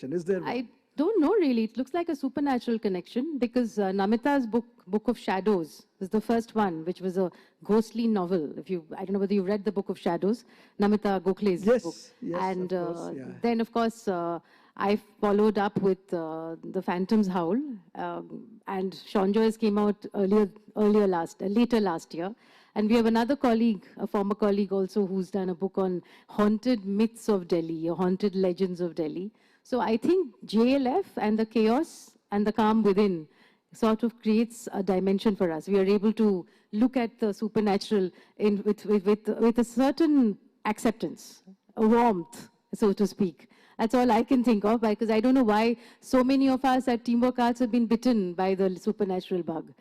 Is there one? I don't know really. It looks like a supernatural connection because Namita's Book of Shadows was the first one, which was a ghostly novel. I don't know whether you read the Book of Shadows, Namita Gokhale's book. Yes, And of course, yeah. then, of course, I followed up with The Phantom's Howl, and Sean Joyce came out later last year. And we have another colleague, a former colleague also, who's done a book on haunted myths of Delhi, or haunted legends of Delhi. So I think JLF and the chaos and the calm within sort of creates a dimension for us. We are able to look at the supernatural with a certain acceptance, a warmth, so to speak. That's all I can think of, because I don't know why so many of us at Teamwork Arts have been bitten by the supernatural bug.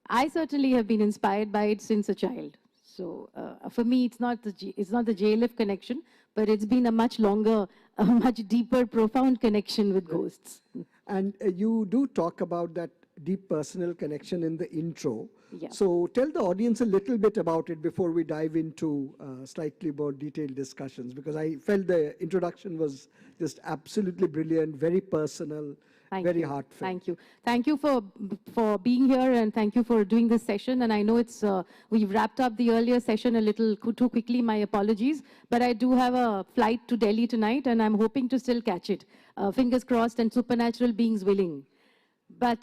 I certainly have been inspired by it since a child. So for me, it's not the JLF connection, but it's been a much longer, a much deeper, profound connection with ghosts. And you do talk about that deep personal connection in the intro. Yeah. So tell the audience a little bit about it before we dive into slightly more detailed discussions, because I felt the introduction was just absolutely brilliant, very personal, very heartfelt. Thank you. Thank you for being here, and thank you for doing this session. And I know we've wrapped up the earlier session a little too quickly. My apologies. But I do have a flight to Delhi tonight, and I'm hoping to still catch it. Fingers crossed and supernatural beings willing. But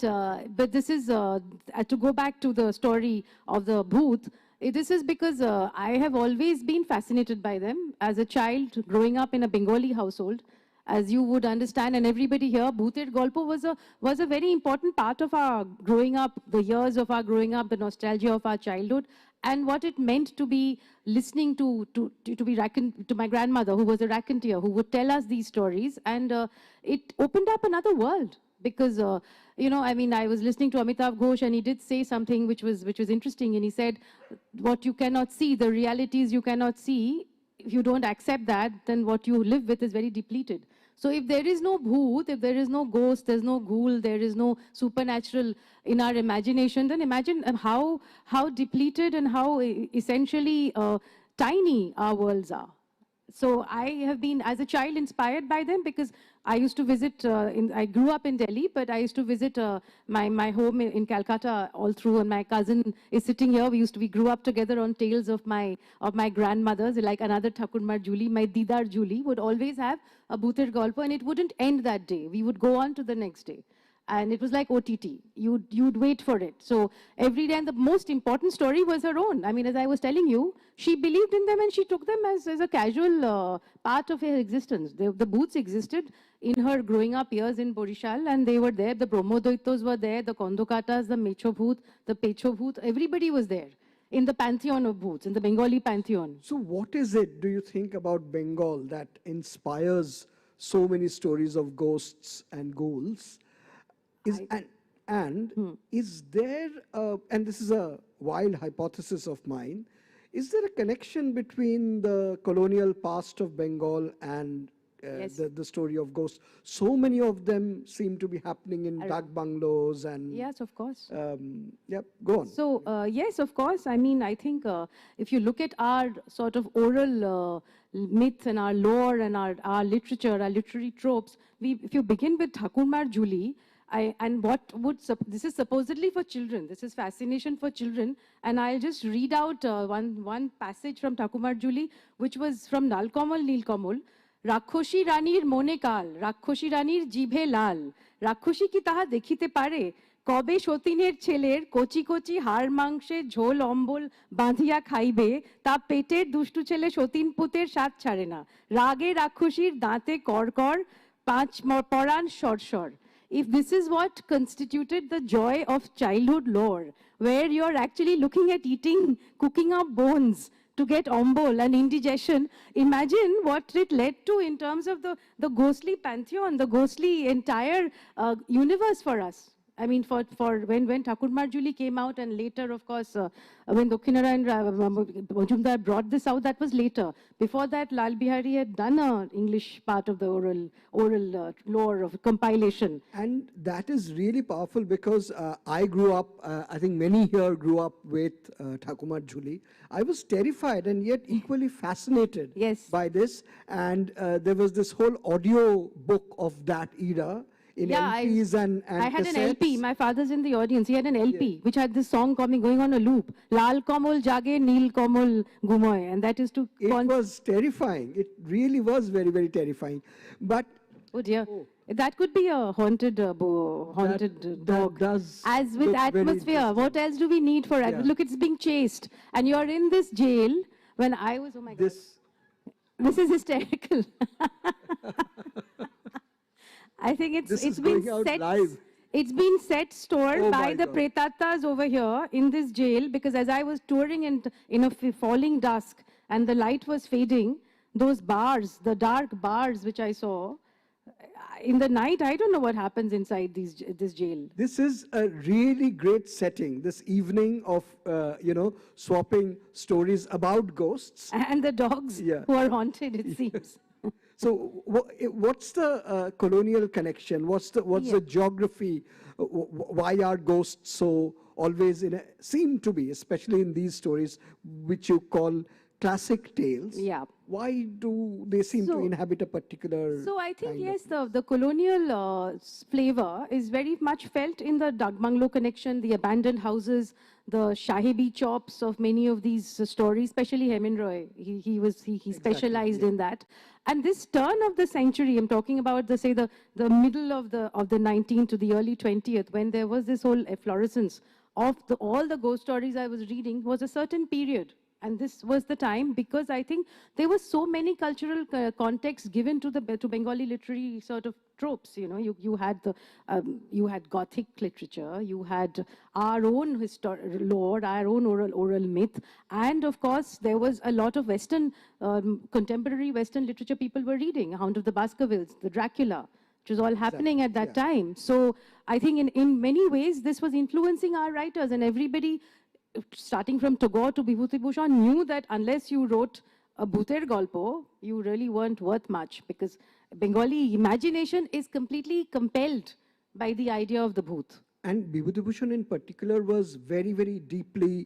this is, to go back to the story of the booth, this is because I have always been fascinated by them. As a child, growing up in a Bengali household, as you would understand, and everybody here, Bhuter Golpo was a very important part of our growing up, the years of our growing up, the nostalgia of our childhood, and what it meant to be listening to my grandmother, who was a raconteur, who would tell us these stories, and it opened up another world. Because, I was listening to Amitav Ghosh, and he did say something which was interesting, and he said, what you cannot see, the realities you cannot see, if you don't accept that, then what you live with is very depleted. So if there is no bhoot, if there is no ghost, there's no ghoul, there is no supernatural in our imagination, then imagine how depleted and how essentially tiny our worlds are. So I have been, as a child, inspired by them, because I used to visit, I grew up in Delhi, but I used to visit my home in Calcutta all through, and my cousin is sitting here. We grew up together on tales of my grandmothers, like another Thakurmar Juli, my Didar Juli would always have a Bhuter Golpo, and it wouldn't end that day. We would go on to the next day. And it was like OTT. You'd wait for it. So every day, and the most important story was her own. I mean, as I was telling you, she believed in them, and she took them as a casual part of her existence. The booths existed in her growing up years in Borishal, and they were there. The Brahmodoitos were there, the Kondokatas, the Mecho Bhut, the Pecho Bhut, everybody was there in the pantheon of booths, in the Bengali pantheon. So what is it, do you think, about Bengal that inspires so many stories of ghosts and ghouls? Is there, and this is a wild hypothesis of mine, is there a connection between the colonial past of Bengal and Yes. the story of ghosts? So many of them seem to be happening in dak bungalows and... Yes, of course. Yep, go on. So, yes, of course. I mean, I think if you look at our sort of oral myth and our lore and our literature, our literary tropes, if you begin with Thakurmar Juli, this is supposedly for children. This is fascination for children. And I'll just read out one passage from Thakurmar Juli, which was from Nalkamal Nilkamal. Rakhoshi Ranir mone kal, Rakhoshi Ranir jibhe lal, Rakhoshi ki taha dekhite pare, কবে সতীনের ছেলের কচি কচি হাড় মাংসে ঝোল অম্বল বাঁধিয়া খাইবে তা পেটের দুষ্টু ছেলে সতীন পুতের স্বাদ ছাড়ে না রাগে রাক্ষসীর দাঁতে করকর পাঁচ পরাণ সরসর. If this is what constituted the joy of childhood lore, where you're actually looking at cooking up bones to get ombol and indigestion, imagine what it led to in terms of the ghostly pantheon, the ghostly entire universe for us. I mean, for when Thakurmar Juli came out, and later, of course, when Dokhinara and Majumdar brought this out, that was later. Before that, Lal Bihari had done an English part of the oral lore of compilation. And that is really powerful because I grew up, I think many here grew up with Thakurmar Juli. I was terrified and yet equally fascinated by this. And there was this whole audio book of that era. In LPs and I had cassettes. an LP. My father's in the audience. He had an LP which had this song going on a loop. Lal Komol Jage, Neel Komol Gumoy. And that is to... It was terrifying. It really was very, very terrifying. But... Oh dear. That could be a haunted dog. That does As with atmosphere. What else do we need for it? Look, it's being chased. And you're in this jail when I was... Oh my God. This is hysterical. I think it's been set store by the Pretattas over here in this jail, because as I was touring in a falling dusk and the light was fading, those bars, the dark bars which I saw in the night, I don't know what happens inside this jail. This is a really great setting, this evening of, swapping stories about ghosts. And the dogs who are haunted, it seems. So what's the colonial connection? What's the geography? Why are ghosts so always seem to be, especially in these stories, which you call classic tales? Yeah. Why do they seem to inhabit a particular... So I think, yes, the colonial flavor is very much felt in the Dag Bungalow connection, the abandoned houses, the Shahibi chops of many of these stories, especially Hemin Roy. He specialized in that. And this turn of the century, I'm talking about the middle of the 19th to the early 20th, when there was this whole efflorescence of all the ghost stories I was reading, was a certain period. And this was the time, because I think there were so many cultural contexts given to Bengali literary sort of tropes. You know, you had Gothic literature, you had our own lore, our own oral myth, and of course there was a lot of Western, contemporary Western literature people were reading, Hound of the Baskervilles, the Dracula, which was all happening at that time. So I think in many ways this was influencing our writers, and everybody, starting from Tagore to Bibhuti Bhushan, knew that unless you wrote a Bhuter Golpo, you really weren't worth much, because Bengali imagination is completely compelled by the idea of the Bhoot. And Bibhuti Bhushan in particular was very, very deeply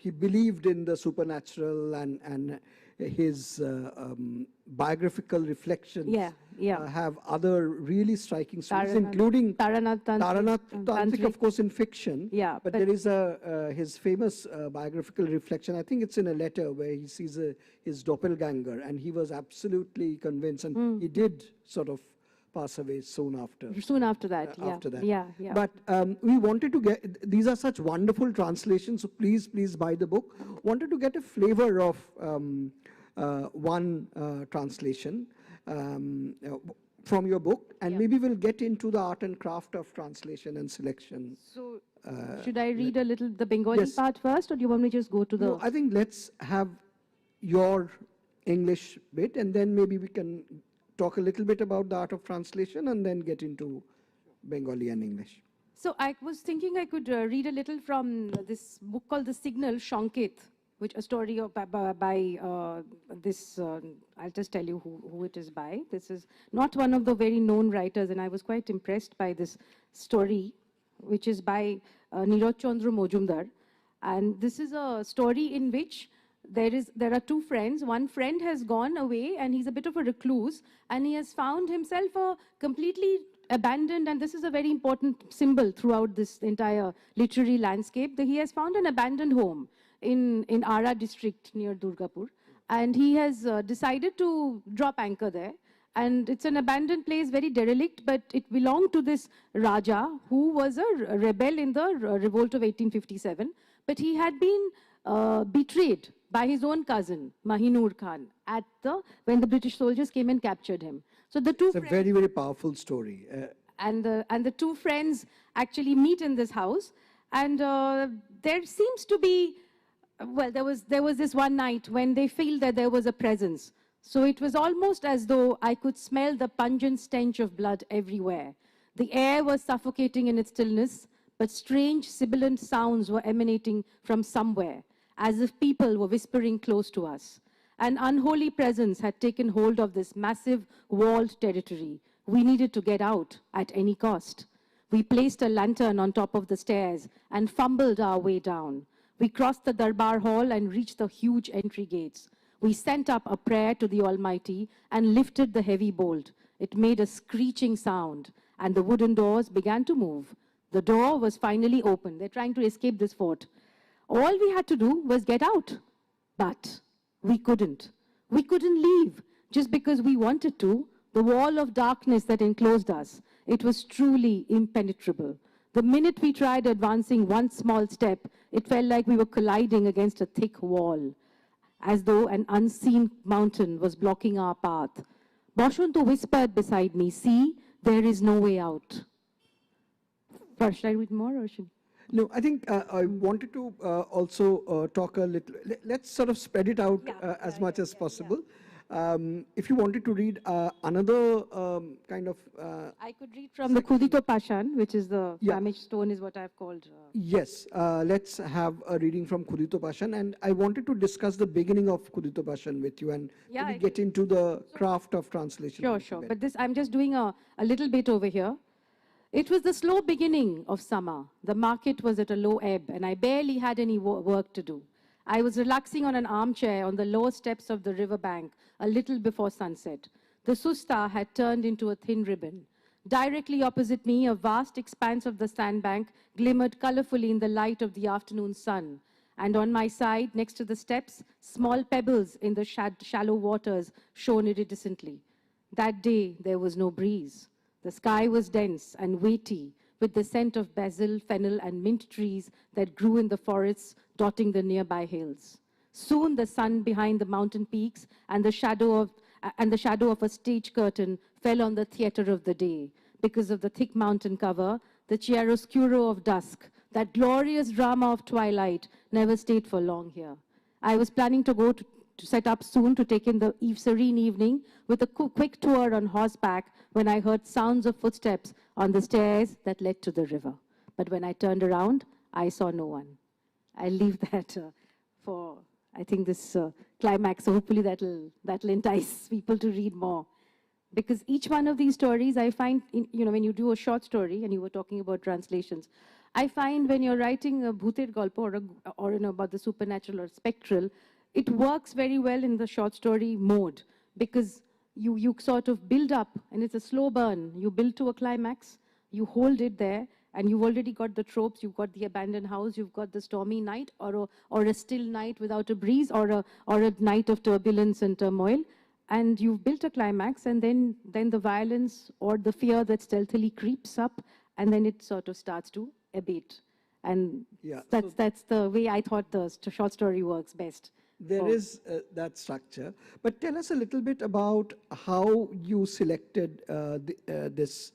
he believed in the supernatural, and his biographical reflections have other really striking stories, including Taranath Tantric, of course, in fiction. Yeah, but there is his famous biographical reflection. I think it's in a letter where he sees his doppelganger, and he was absolutely convinced, and he did sort of pass away soon after. Soon after that, yeah. But we wanted to get, these are such wonderful translations, so please buy the book. Wanted to get a flavor of one translation from your book, and maybe we'll get into the art and craft of translation and selection. So should I read a little the Bengali part first, or do you want me to just go to the... No, I think let's have your English bit, and then maybe we can talk a little bit about the art of translation and then get into Bengali and English. So I was thinking I could read a little from this book called The Signal, Shanket, which a story by this, I'll just tell you who it is by. This is not one of the very known writers, and I was quite impressed by this story, which is by Niraj Chandra Majumdar. And this is a story in which there are two friends. One friend has gone away, and he's a bit of a recluse, and he has found himself a completely abandoned, and this is a very important symbol throughout this entire literary landscape, that he has found an abandoned home in Ara district near Durgapur, and he has decided to drop anchor there. And it's an abandoned place, very derelict, but it belonged to this Raja, who was a rebel in the revolt of 1857. But he had been betrayed by his own cousin, Mahinur Khan, when the British soldiers came and captured him. So the two It's a very, very powerful story. And the two friends actually meet in this house, and there seems to be, well, there was this one night when they feel that there was a presence. So it was almost as though I could smell the pungent stench of blood everywhere. The air was suffocating in its stillness, but strange sibilant sounds were emanating from somewhere, as if people were whispering close to us. An unholy presence had taken hold of this massive walled territory. We needed to get out at any cost. We placed a lantern on top of the stairs and fumbled our way down. We crossed the Darbar Hall and reached the huge entry gates. We sent up a prayer to the Almighty and lifted the heavy bolt. It made a screeching sound, and the wooden doors began to move. The door was finally open. They're trying to escape this fort. All we had to do was get out. But we couldn't. We couldn't leave just because we wanted to. The wall of darkness that enclosed us, it was truly impenetrable. The minute we tried advancing one small step, it felt like we were colliding against a thick wall, as though an unseen mountain was blocking our path. Boshanto whispered beside me, "See, there is no way out." Should I read more or should... No, I think I wanted to also talk a little, let's sort of spread it out as much as possible. If you wanted to read another kind of... I could read from the Khudito Pashan, which is the famished stone is what I've called. Yes, let's have a reading from Khudito Pashan. And I wanted to discuss the beginning of Khudito Pashan with you and maybe get into the craft of translation. Sure, sure. But this, I'm just doing a little bit over here. It was the slow beginning of summer. The market was at a low ebb, and I barely had any work to do. I was relaxing on an armchair on the lower steps of the riverbank a little before sunset. The Susta had turned into a thin ribbon. Directly opposite me, a vast expanse of the sandbank glimmered colorfully in the light of the afternoon sun. And on my side, next to the steps, small pebbles in the shallow waters shone iridescently. That day, there was no breeze. The sky was dense and weighty, with the scent of basil, fennel, and mint trees that grew in the forests dotting the nearby hills. Soon the sun behind the mountain peaks and the shadow of a stage curtain fell on the theater of the day. Because of the thick mountain cover, the chiaroscuro of dusk, that glorious drama of twilight, never stayed for long here. I was planning to go to set up soon to take in the serene evening with a quick tour on horseback when I heard sounds of footsteps on the stairs that led to the river. But when I turned around, I saw no one. I'll leave that for, I think, this climax. So hopefully that'll entice people to read more. Because each one of these stories, I find, when you do a short story, and you were talking about translations, I find when you're writing a bhuter galpo or about the supernatural or spectral, it works very well in the short story mode because you sort of build up, and it's a slow burn. You build to a climax, you hold it there, and you've already got the tropes. You've got the abandoned house, you've got the stormy night, or a still night without a breeze, or a night of turbulence and turmoil. And you've built a climax, and then the violence or the fear that stealthily creeps up, and then it sort of starts to abate. And that's the way I thought the short story works best. There is that structure. But tell us a little bit about how you selected this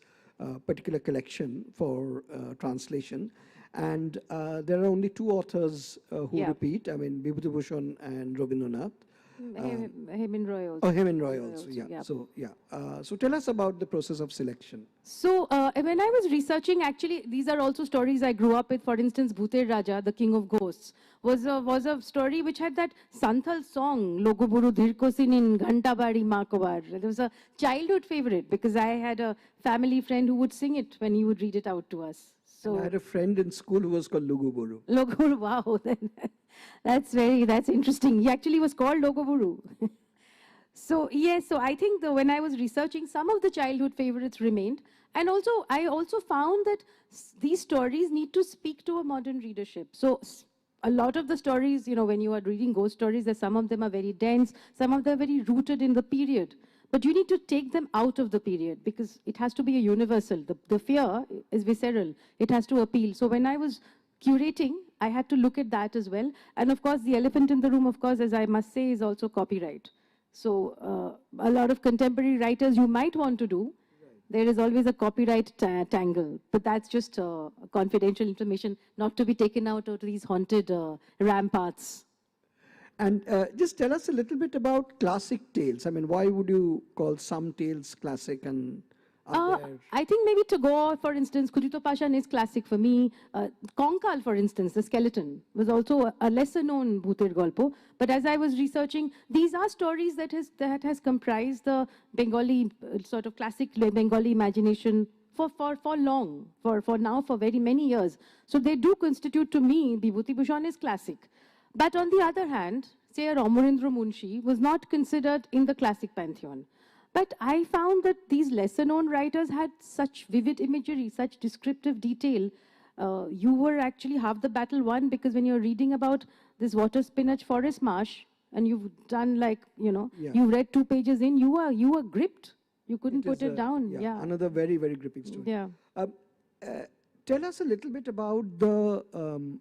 particular collection for translation. And there are only two authors who repeat, I mean, Bibhuti and Rabindranath. Hemin Roy also. Oh, Hemin Roy also, yeah. So, so tell us about the process of selection. So, when I was researching, actually, these are also stories I grew up with. For instance, Bhuter Raja, the King of Ghosts, was a story which had that Santhal song, Loguburu Dhirkosinin Ghantabari Makobar. It was a childhood favorite because I had a family friend who would sing it when he would read it out to us. So I had a friend in school who was called Luguburu. Loguburu, wow. That's interesting. He actually was called Loguburu. So, yes, so I think when I was researching, some of the childhood favorites remained. And also, I also found that these stories need to speak to a modern readership. So, a lot of the stories, when you are reading ghost stories, some of them are very dense, some of them are very rooted in the period. But you need to take them out of the period because it has to be a universal. The fear is visceral. It has to appeal. So when I was curating, I had to look at that as well. And of course, the elephant in the room, of course, as I must say, is also copyright. So a lot of contemporary writers you might want to do, there is always a copyright tangle. But that's just confidential information, not to be taken out of these haunted ramparts. And just tell us a little bit about classic tales. I mean, why would you call some tales classic and I think maybe Tagore, for instance, Kuditopashan is classic for me. Konkal, for instance, the skeleton, was also a lesser-known Bhuter Golpo. But as I was researching, these are stories that has comprised the Bengali sort of classic Bengali imagination for long, for now, for very many years. So they do constitute, to me, Bibhuti Bhushan is classic. But on the other hand, say a Amarendra Munshi was not considered in the classic pantheon. But I found that these lesser-known writers had such vivid imagery, such descriptive detail. You were actually half the battle won, because when you're reading about this water spinach forest marsh, and you've done you read 2 pages in, you were gripped. You couldn't put it down. Yeah, another very, very gripping story. Yeah. Tell us a little bit about the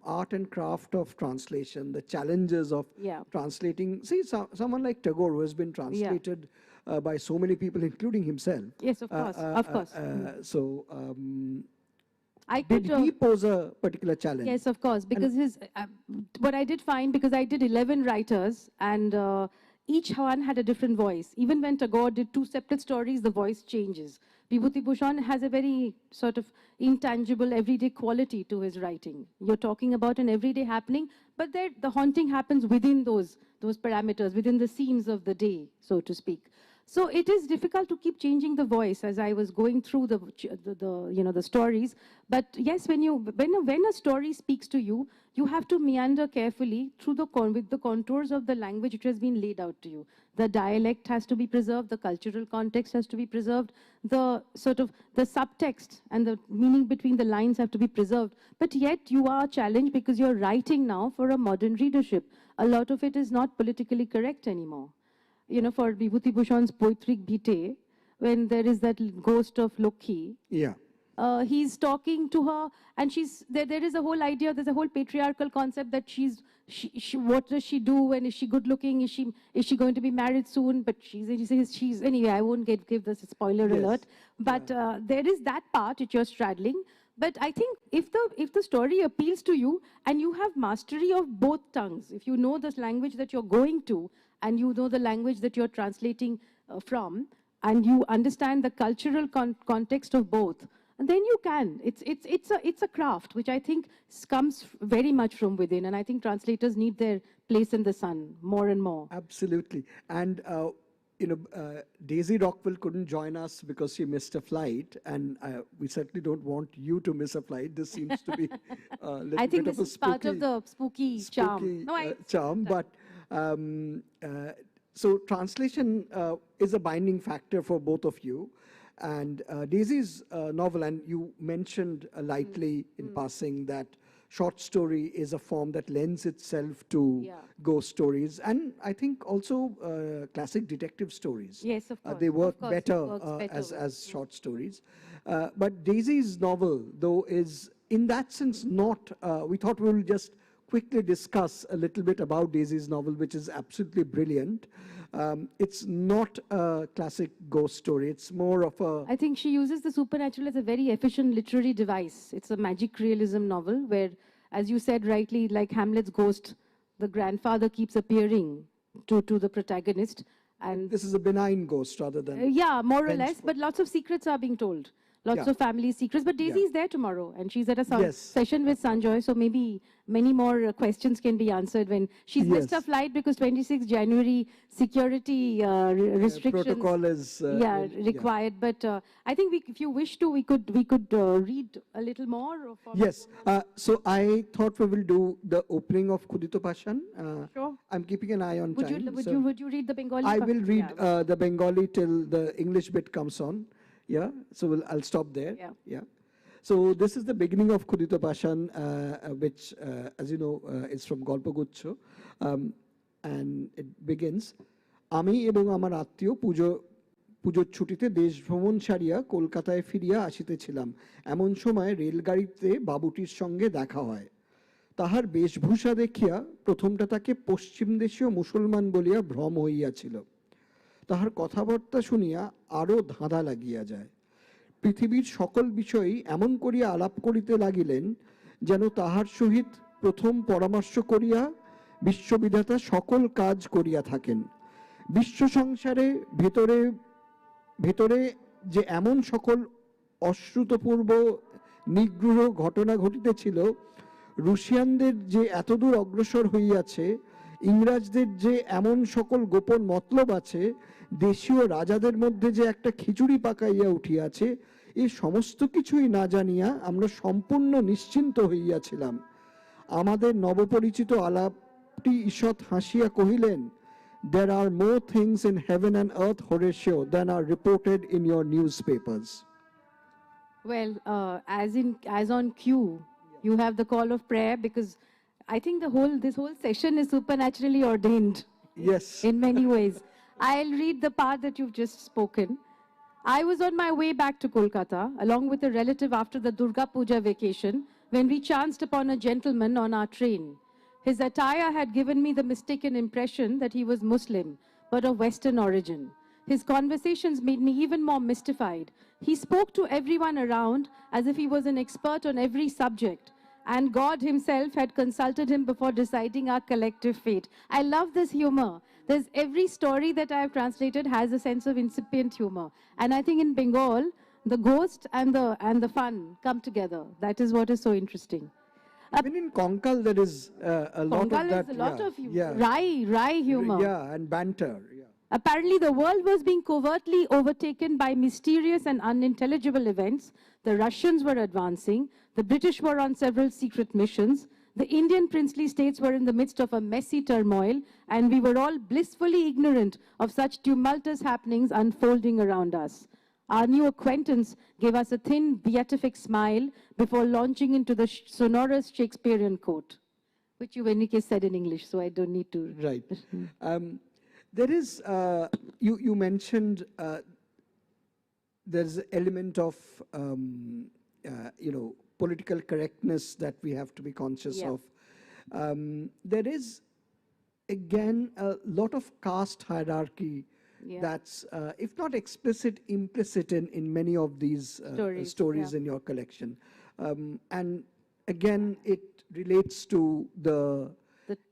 art and craft of translation, the challenges of translating. See, someone like Tagore, who has been translated by so many people, including himself. Yes, of course, of course. So, did he pose a particular challenge? Yes, of course, because what I did find, because I did 11 writers, and each one had a different voice. Even when Tagore did 2 separate stories, the voice changes. Vibhuti Bhushan has a very sort of intangible, everyday quality to his writing. You're talking about an everyday happening, but the haunting happens within those parameters, within the scenes of the day, so to speak. So it is difficult to keep changing the voice as I was going through the stories. But yes, when a story speaks to you, you have to meander carefully through with the contours of the language which has been laid out to you. The dialect has to be preserved, the cultural context has to be preserved, the subtext and the meaning between the lines have to be preserved. But yet you are challenged because you're writing now for a modern readership. A lot of it is not politically correct anymore. For Vibhuti Bhushan's Poetrik Bhite, when there is that ghost of Lokhi, he's talking to her, and there is a whole idea, there's a whole patriarchal concept that what does she do, and is she good looking, is she going to be married soon? But she's anyway, I won't give this a spoiler alert. But there is that part which you're straddling. But I think if the story appeals to you and you have mastery of both tongues, if you know this language that you're going to, and you know the language that you're translating from, and you understand the cultural context of both, and then you can. It's a craft which I think comes very much from within, and I think translators need their place in the sun more and more. Absolutely. And Daisy Rockwell couldn't join us because she missed a flight, and we certainly don't want you to miss a flight. This seems to be a little I think bit this of a is part of the spooky charm. Charm, but so translation is a binding factor for both of you. And Daisy's novel, and you mentioned lightly in passing that short story is a form that lends itself to ghost stories, and I think also classic detective stories. Yes, of course. They work better as short stories. But Daisy's novel, though, is in that sense not, we thought we will just quickly discuss a little bit about Daisy's novel, which is absolutely brilliant. It's not a classic ghost story. It's more of a... I think she uses the supernatural as a very efficient literary device. It's a magic realism novel where, as you said rightly, like Hamlet's ghost, the grandfather keeps appearing to the protagonist. And this is a benign ghost rather than... yeah, more or less, but lots of secrets are being told. Lots of family secrets. But Daisy is there tomorrow, and she's at a session with Sanjoy, so maybe many more questions can be answered when she's missed her flight because 26 January security restrictions protocol is required. But I think if you wish to, we could read a little more. Yes. So I thought we will do the opening of Kuditopashan. Sure. I'm keeping an eye on time. Would you read the Bengali? I will read the Bengali till the English bit comes on. Yeah, so I'll stop there. Yeah. So this is the beginning of Kuditopashan, which, as you know, is from Golpoguccho, and it begins. Ami ebong amar attiyo পুজোর ছুটিতে দেশ ভ্রমণ সারিয়া কলকাতায় ফিরিয়া আসিতেছিলাম। এমন সময় রেলগাড়িতে বাবুটির সঙ্গে দেখা হয়। তাহার বেশভূষা দেখিয়া প্রথমটা তাকে পশ্চিম দেশীয় মুসলমান বলিয়া ভ্রম হইয়াছিল। তাহার কথাবার্তা শুনিয়া আরো ধাঁধা লাগিয়া যায়। পৃথিবীর সকল বিষয়ই এমন করিয়া আলাপ করিতে লাগিলেন যেন তাহার সহিত প্রথম পরামর্শ করিয়া বিশ্ববিধাতা সকল কাজ করিয়া থাকেন। বিশ্ব সংসারে ভেতরে যে এমন সকল অশ্রুতপূর্ব নিগ্রহ ঘটনা ঘটিতেছিল, রুশিয়ানদের যে এতদূর অগ্রসর হইয়াছে, ইংরাজদের যে এমন সকল গোপন মতলব আছে, দেশীয় রাজাদের মধ্যে যে একটা খিচুড়ি পাকাইয়া উঠিয়াছে, এই সমস্ত কিছুই না জানিয়া আমরা সম্পূর্ণ নিশ্চিন্ত হইয়াছিলাম। আমাদের নবপরিচিত আলাপটি ঈষৎ হাসিয়া কহিলেন, "There are more things in heaven and earth, Horatio, than are reported in your newspapers." Well, as on cue, you have the call of prayer, because I think this whole session is supernaturally ordained. Yes. In many ways. I'll read the part that you've just spoken. I was on my way back to Kolkata, along with a relative after the Durga Puja vacation, when we chanced upon a gentleman on our train. His attire had given me the mistaken impression that he was Muslim, but of Western origin. His conversations made me even more mystified. He spoke to everyone around as if he was an expert on every subject, and God himself had consulted him before deciding our collective fate. I love this humor. There's every story that I have translated has a sense of incipient humor. And I think in Bengal, the ghost and the fun come together. That is what is so interesting. Even in Konkal, there is a lot Konkal of that. is a lot of humor. Yeah. Wry humor. Yeah, and banter. Yeah. Apparently, the world was being covertly overtaken by mysterious and unintelligible events. The Russians were advancing. The British were on several secret missions. The Indian princely states were in the midst of a messy turmoil, and we were all blissfully ignorant of such tumultuous happenings unfolding around us. Our new acquaintance gave us a thin, beatific smile before launching into the sonorous Shakespearean quote, which you, in any case, said in English, so I don't need to. Right. There is, you mentioned there's an element of, political correctness that we have to be conscious of. There is, again, a lot of caste hierarchy that's, if not explicit, implicit in many of these stories in your collection. And again, it relates to the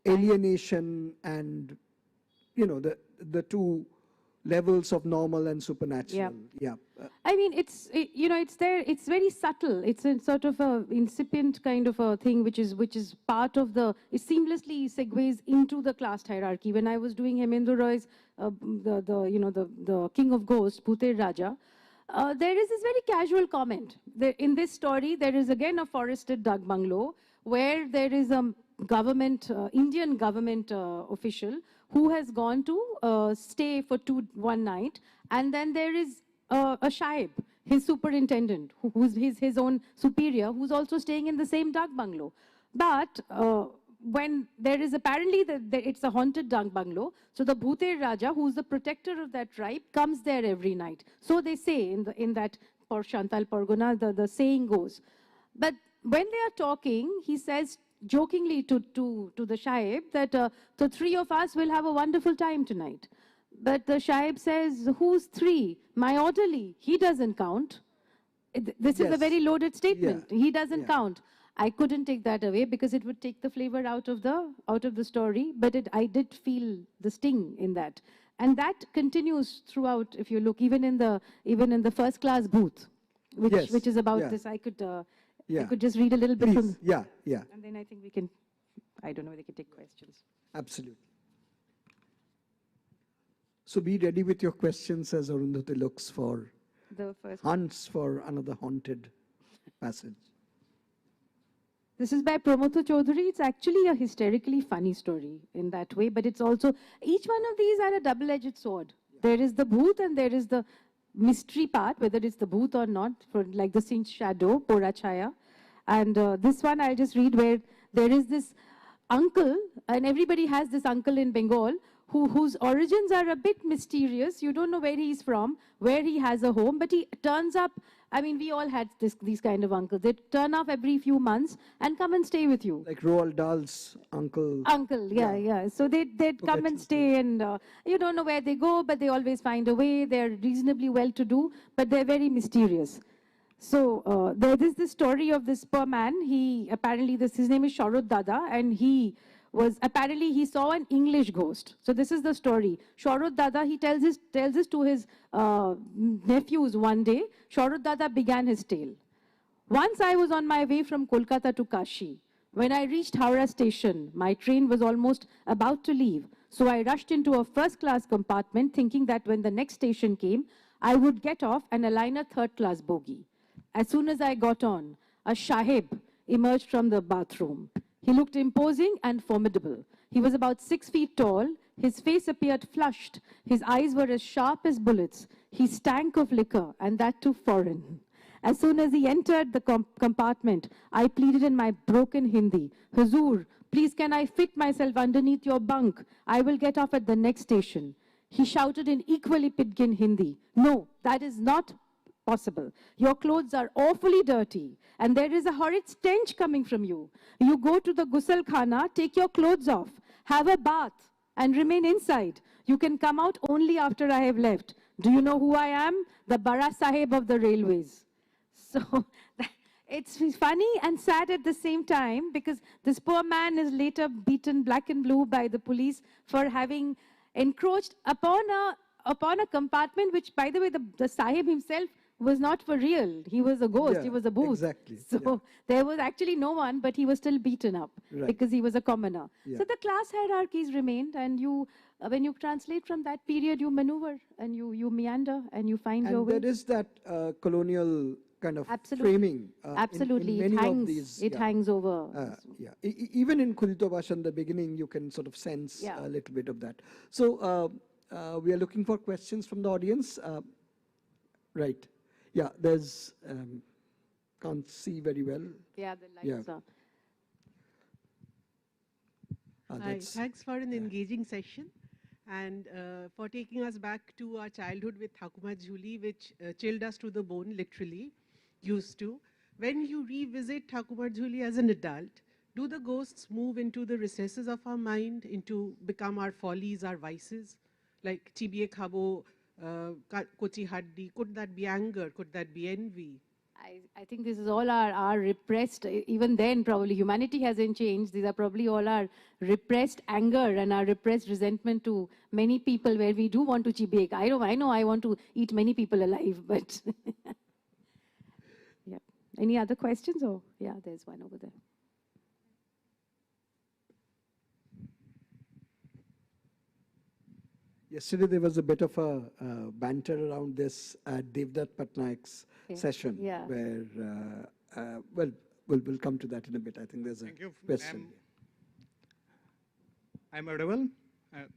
alienation and, the two levels of normal and supernatural. Yeah. I mean, it's there. It's very subtle. It's a sort of a incipient kind of a thing, which is part of the. It seamlessly segues into the class hierarchy. When I was doing Hemendra Roy's, the King of Ghosts, Bhuter Raja, there is this very casual comment. In this story, there is again a forested Dak bungalow where there is a Indian government official who has gone to stay for one night, and then there is a Shaib, his superintendent, who's his own superior, who's also staying in the same Dak bungalow. But when there is apparently it's a haunted Dak bungalow, so the Bhuter Raja, who's the protector of that tribe, comes there every night. So they say in that Shantal Pargona, the saying goes. But when they are talking, he says jokingly to the Shaib that the three of us will have a wonderful time tonight. But the Shaib says, "Who's three? My orderly. He doesn't count." This is a very loaded statement. He doesn't count. I couldn't take that away because it would take the flavor out of the story. But I did feel the sting in that, and that continues throughout. If you look, even in the first class booth, which is about this, I could just read a little bit from. Yeah. And then I think we can. I don't know whether we can take questions. Absolutely. So be ready with your questions as Arundhati looks for hunts for another haunted passage. This is by Pramotha Chaudhary. It's actually a hysterically funny story in that way, but it's also, each one of these are a double-edged sword. There is the bhoot and there is the mystery part, whether it's the bhoot or not, for like the Saint's shadow, Pora Chaya. And this one I'll just read, where there is this uncle, and everybody has this uncle in Bengal, whose origins are a bit mysterious. You don't know where he's from, where he has a home, but he turns up. I mean, we all had these kind of uncles. They turn up every few months and come and stay with you. Like Roald Dahl's uncle. Uncle, yeah. So they'd come and stay, and you don't know where they go, but they always find a way. They're reasonably well-to-do, but they're very mysterious. So there is this story of this poor man. He apparently, his name is Sharad Dada, and he was apparently he saw an English ghost. So this is the story. Shaurud Dada, he tells this to his nephews one day. Shaurud Dada began his tale. Once I was on my way from Kolkata to Kashi. When I reached Howrah station, my train was almost about to leave. So I rushed into a first-class compartment thinking that when the next station came, I would get off and align a third-class bogie. As soon as I got on, a Shahib emerged from the bathroom. He looked imposing and formidable. He was about 6 feet tall. His face appeared flushed. His eyes were as sharp as bullets. He stank of liquor, and that too foreign. As soon as he entered the compartment, I pleaded in my broken Hindi, "Huzoor, please can I fit myself underneath your bunk? I will get off at the next station." He shouted in equally pidgin Hindi, "No, that is not possible. Your clothes are awfully dirty, and there is a horrid stench coming from you. You go to the Ghusl Khana, take your clothes off, have a bath, and remain inside. You can come out only after I have left. Do you know who I am? The Bara Sahib of the railways." So it's funny and sad at the same time, because this poor man is later beaten black and blue by the police for having encroached upon a compartment, which, by the way, the Sahib himself was not for real. He was a ghost. Yeah, he was a booth. exactly. So there was actually no one, but he was still beaten up because he was a commoner. Yeah. So the class hierarchies remained, and you, when you translate from that period, you maneuver and you meander and you find your way. And there is that colonial kind of Absolutely. framing. Absolutely, in many it hangs. of these, It hangs over. Even in Khudito Bhasha in the beginning, you can sort of sense a little bit of that. So we are looking for questions from the audience. Right. Yeah, there's, can't see very well. Yeah, the lights are. Hi, thanks for an engaging session and for taking us back to our childhood with Thakumat Jhuli, which chilled us to the bone, literally, used to. When you revisit Thakumat Jhuli as an adult, do the ghosts move into the recesses of our mind, into become our follies, our vices? Like Chibiye Khabo, Kochi Haddi, could that be anger? Could that be envy? I think this is all our repressed, even then probably humanity hasn't changed. These are probably all our repressed anger and our repressed resentment to many people, where we do want to chibek. I know I want to eat many people alive, but yeah. Any other questions? Oh, yeah, there's one over there. Yesterday there was a bit of a banter around this at Devdutt Patnaik's session, where, well, we'll come to that in a bit. I think there's a question. I'm audible?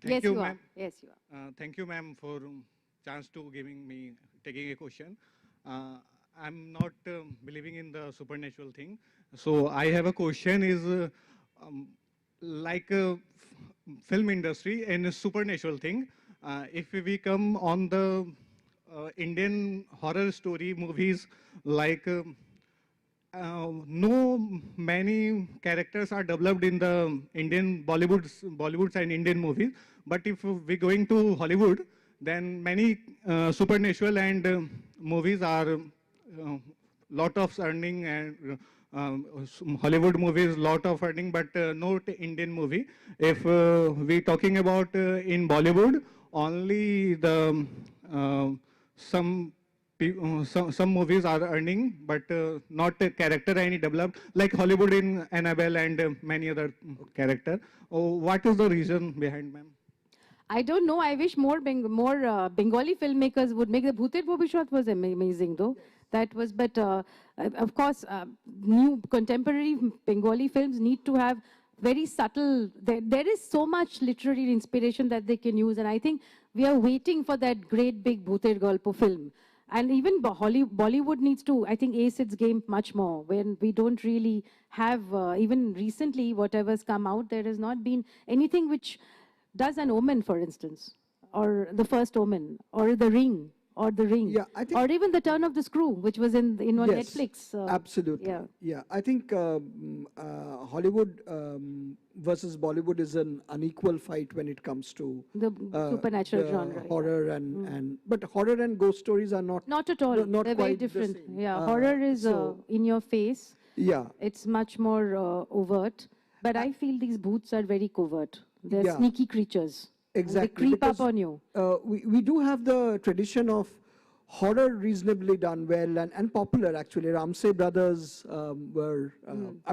Yes, you are. Yes, you are. Thank you, ma'am, for chance to taking a question. I'm not believing in the supernatural thing. So I have a question is like a film industry and a supernatural thing. If we come on the Indian horror story movies, like no many characters are developed in the Indian Bollywoods and Indian movies. But if we're going to Hollywood, then many supernatural and movies are lot of earning, and Hollywood movies lot of earning, but not Indian movie. If we're talking about in Bollywood, only the some movies are earning, but not a character any developed, like Hollywood in Annabelle and many other character. What is the reason behind, ma'am? I don't know. I wish more Bengali filmmakers would make. The Bhuter Bhobishwat was amazing, though. That was, but of course, new contemporary Bengali films need to have very subtle. There is so much literary inspiration that they can use, and I think we are waiting for that great big Bhuter Galpo film. And even Bollywood needs to, I think, ace its game much more, when we don't really have, even recently, whatever's come out, there has not been anything which does an Omen, for instance, or The First Omen, or The Ring, or The Ring, yeah, I think, or even The Turn of the Screw, which was on Netflix. Absolutely. Yeah, I think Hollywood versus Bollywood is an unequal fight when it comes to the supernatural genre, horror and but horror and ghost stories are not at all. Not They're quite very different. the same. Yeah, horror is in your face. Yeah, It's much more overt. But I feel these bhoots are very covert. They're Yeah. sneaky creatures. Exactly. They creep because, up on you. We do have the tradition of horror reasonably done well and popular actually. Ramsey brothers were,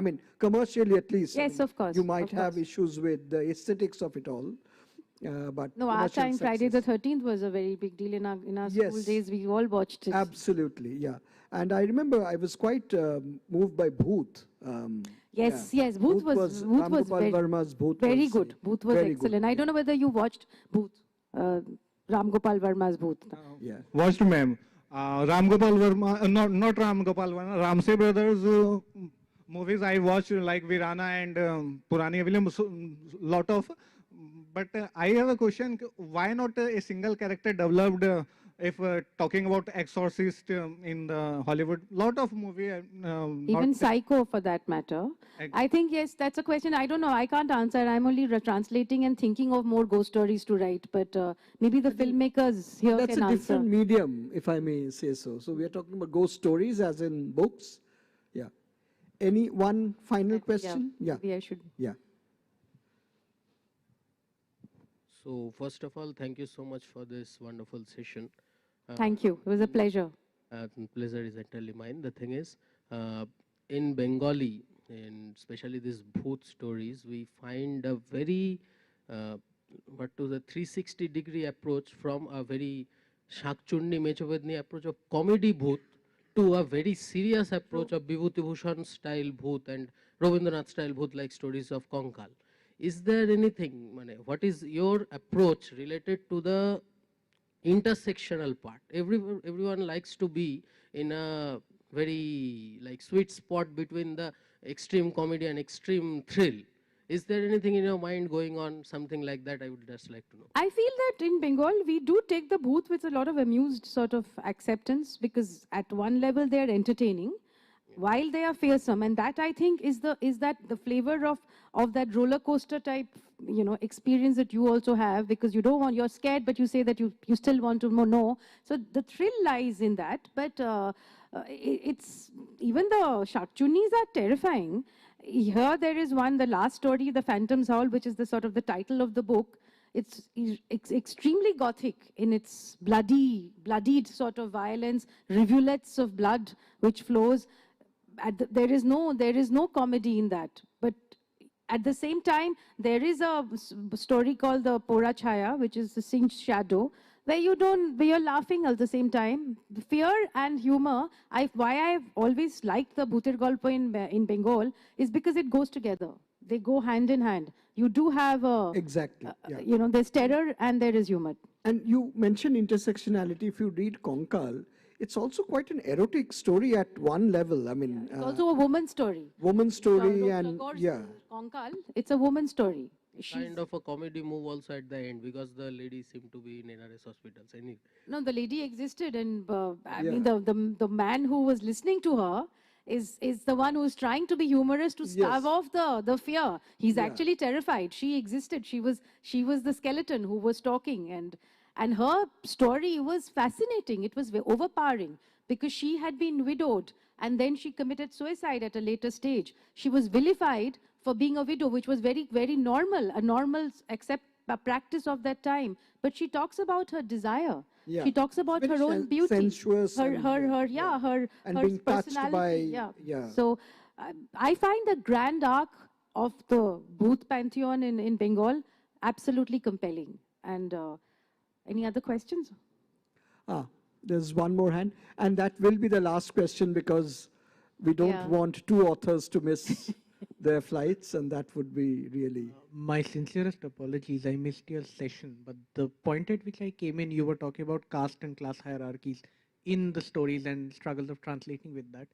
I mean, commercially at least. Yes, I mean, of course. You might of have course. issues with the aesthetics of it all. But No, our commercial time, Friday the success. 13th was a very big deal in our Yes. school days. We all watched it. Absolutely, yeah. And I remember I was quite moved by Bhoot. Yes, yeah. yes. Booth was Ram Gopal very, Verma's Bhoot very was, good. Booth was very excellent. good, I don't know whether you watched Booth, Ram Gopal Verma's Booth. Yeah. Watched, ma'am. Ram Gopal Verma, not Ram Gopal Verma, Ramsey brothers movies I watched like Virana and Purani William, lot of. But I have a question, why not a single character developed if talking about exorcist in the Hollywood, lot of movie. Even Psycho for that matter. I think, yes, that's a question. I don't know. I can't answer. I'm only translating and thinking of more ghost stories to write. But maybe the filmmakers here That's can a answer. different medium, if I may say so. So we are talking about ghost stories as in books. Yeah. Any one final question? Yeah. Maybe I should. Yeah. So first of all, thank you so much for this wonderful session. Thank you. It was a pleasure. Pleasure is entirely mine. The thing is, in Bengali, and especially these bhoot stories, we find a very, what to the 360-degree approach from a very Shakchundi Mechavedni approach of comedy bhoot to a very serious approach of Vibhuti Bhushan style bhoot and Rabindranath style bhoot like stories of Konkal. Is there anything, what is your approach related to the intersectional part? Everyone likes to be in a very like sweet spot between the extreme comedy and extreme thrill. Is there anything in your mind going on, something like that? I would just like to know. I feel that in Bengal, we do take the booth with a lot of amused sort of acceptance because at one level they are entertaining while they are fearsome, and that I think is that the flavor of that roller coaster type experience that you also have, because you're scared but you say that you still want to know. So the thrill lies in that, but it's even the Shakchunis are terrifying. Here there is one, the last story, The Phantom's Howl, which is the sort of the title of the book. It's extremely gothic in its bloodied sort of violence, rivulets of blood which flows. There is no comedy in that, but at the same time there is a story called the Pora Chaya, which is the singed shadow, where you're laughing at the same time. Fear and humor. Why I've always liked the Bhutir Golpo in Bengal is because it goes together. They go hand in hand. You do have exactly. Yeah. There's terror and there is humor. And you mentioned intersectionality. If you read Konkal, it's also quite an erotic story at one level. I mean, it's also a woman's story. Woman's story, and yeah. Konkal, it's a woman's story. Kind of a comedy move also at the end because the lady seemed to be in NRS hospitals. Anyway. No, the lady existed, and I mean the man who was listening to her is the one who's trying to be humorous to starve off the fear. He's actually terrified. She existed. She was the skeleton who was talking, and her story was fascinating. It was overpowering because she had been widowed and then she committed suicide at a later stage. She was vilified for being a widow, which was very, very normal, a normal practice of that time. But she talks about her desire. Yeah. She talks about her own beauty, sensuous, her being touched personality. by, So I find the grand arc of the Booth Pantheon in Bengal absolutely compelling. And any other questions? There's one more hand, and that will be the last question because we don't want two authors to miss their flights, and that would be really... My sincerest apologies, I missed your session, but the point at which I came in, you were talking about caste and class hierarchies in the stories and struggles of translating with that.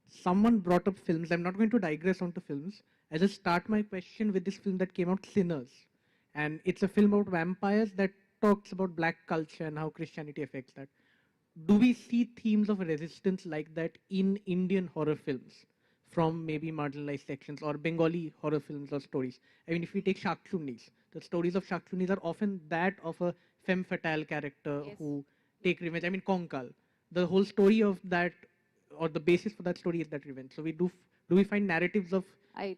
Someone brought up films. I'm not going to digress onto films. I just start my question with this film that came out, Sinners. And it's a film about vampires that talks about black culture and how Christianity affects that. Do we see themes of resistance like that in Indian horror films from maybe marginalized sections or Bengali horror films or stories? I mean, if we take Shakchunis, the stories of Shakchunis are often that of a femme fatale character who take revenge. I mean, Konkal, the whole story of that, or the basis for that story is that revenge. So we do Do we find narratives of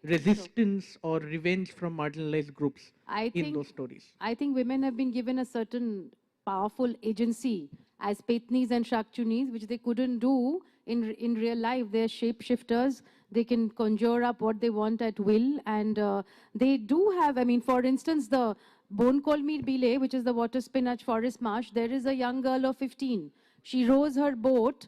resistance or revenge from marginalized groups in those stories? I think women have been given a certain powerful agency as Petnis and Shakchunis, which they couldn't do in real life. They're shapeshifters. They can conjure up what they want at will. And they do have, I mean, for instance, the Bonkolmir Bile, which is the water spinach forest marsh, there is a young girl of 15. She rows her boat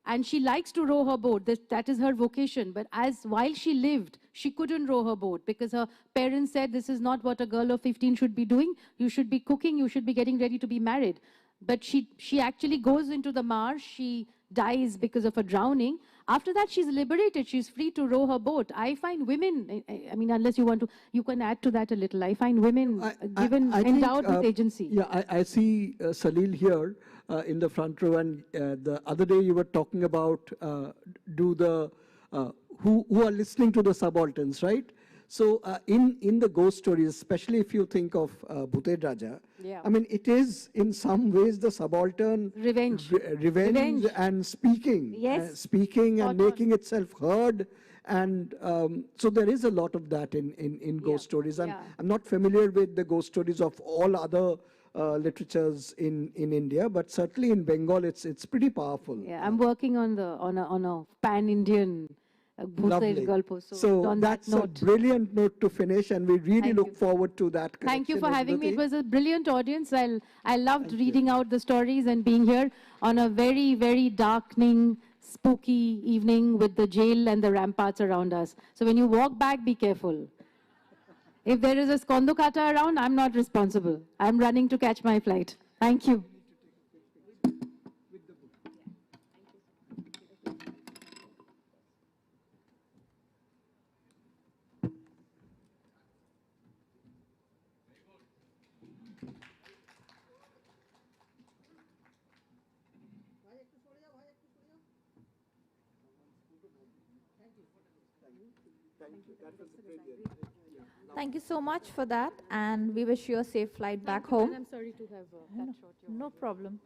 and she likes to row her boat. That is her vocation. But while she lived, she couldn't row her boat because her parents said, this is not what a girl of 15 should be doing. You should be cooking. You should be getting ready to be married. But she actually goes into the marsh. She dies because of a drowning. After that, she's liberated. She's free to row her boat. I find women, I mean, unless you want to, you can add to that a little. I find women endowed with agency. Yeah, I see Salil here in the front row, and the other day you were talking about who are listening to the subalterns, right? So in the ghost stories, especially if you think of Bhuted Raja, I mean, it is in some ways the subaltern revenge and speaking, speaking and making itself heard. And so there is a lot of that in ghost stories. I'm not familiar with the ghost stories of all other literatures in India, but certainly in Bengal, it's pretty powerful. Yeah, I'm working on a pan-Indian Lovely. So on that's that a brilliant note to finish, and we really look forward to that. Thank you for having me. It was a brilliant audience. I loved reading out the stories and being here on a very, very darkening, spooky evening with the jail and the ramparts around us. So when you walk back, be careful. If there is a skondokata around, I'm not responsible. I'm running to catch my flight. Thank you. Thank you so much for that, and we wish you a safe flight back home. I'm sorry to have cut short your No problem.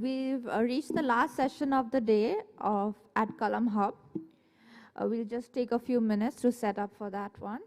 We've reached the last session of the day at Kalam Hub. We'll just take a few minutes to set up for that one.